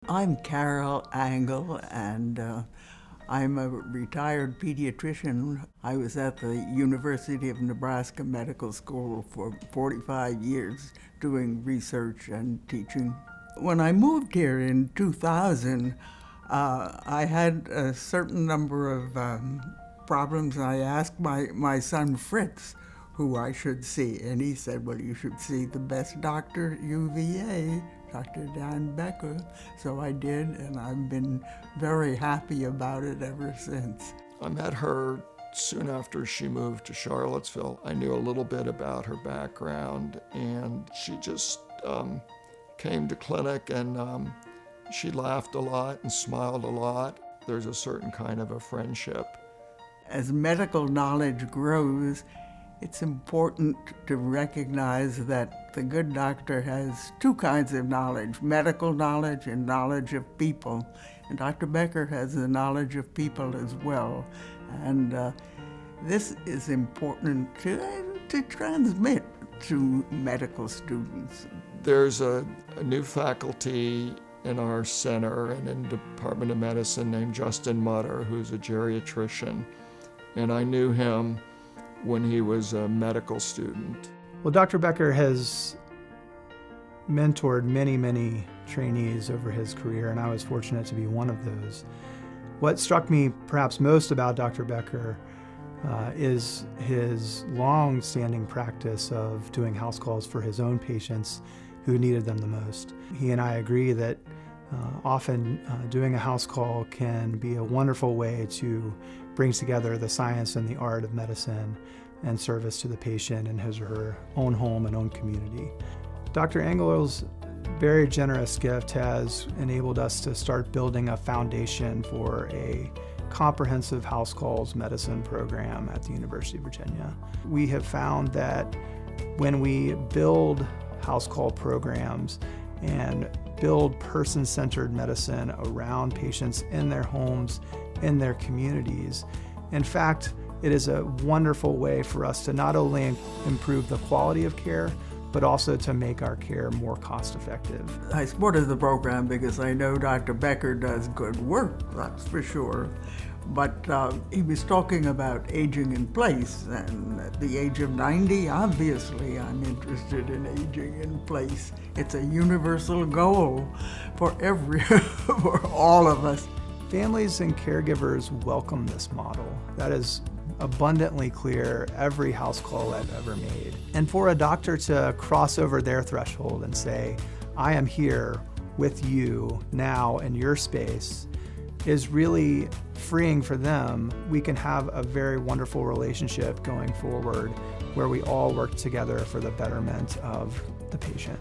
I'm Carol Angle, and I'm a retired pediatrician. I was at the University of Nebraska Medical School for 45 years doing research and teaching. When I moved here in 2000, I had a certain number of problems. I asked my son Fritz who I should see, and he said, well, you should see the best doctor at UVA, Dr. Dan Becker. So I did, and I've been very happy about it ever since. I met her soon after she moved to Charlottesville. I knew a little bit about her background, and she just came to clinic, and she laughed a lot and smiled a lot. There's a certain kind of a friendship. As medical knowledge grows, it's important to recognize that the good doctor has two kinds of knowledge, medical knowledge and knowledge of people. And Dr. Becker has the knowledge of people as well. And this is important to transmit to medical students. There's a new faculty in our center and in the Department of Medicine named Justin Mutter, who's a geriatrician. And I knew him when he was a medical student. Well, Dr. Becker has mentored many, many trainees over his career, and I was fortunate to be one of those. What struck me perhaps most about Dr. Becker is his long-standing practice of doing house calls for his own patients who needed them the most. He and I agree that often doing a house call can be a wonderful way to bring together the science and the art of medicine and service to the patient in his or her own home and own community. Dr. Angle's very generous gift has enabled us to start building a foundation for a comprehensive house calls medicine program at the University of Virginia. We have found that when we build house call programs and build person-centered medicine around patients in their homes, in their communities. In fact, it is a wonderful way for us to not only improve the quality of care, but also to make our care more cost-effective. I supported the program because I know Dr. Becker does good work, that's for sure. But he was talking about aging in place, and at the age of 90, obviously I'm interested in aging in place. It's a universal goal for for all of us. Families and caregivers welcome this model. That is abundantly clear every house call I've ever made. And for a doctor to cross over their threshold and say, I am here with you now in your space, is really freeing for them. We can have a very wonderful relationship going forward where we all work together for the betterment of the patient.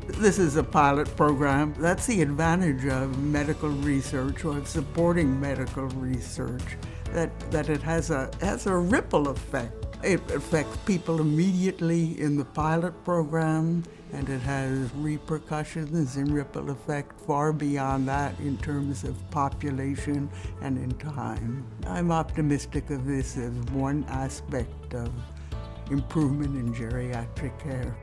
This is a pilot program. That's the advantage of medical research or of supporting medical research, that it has a ripple effect. It affects people immediately in the pilot program, and it has repercussions and ripple effect far beyond that in terms of population and in time. I'm optimistic of this as one aspect of improvement in geriatric care.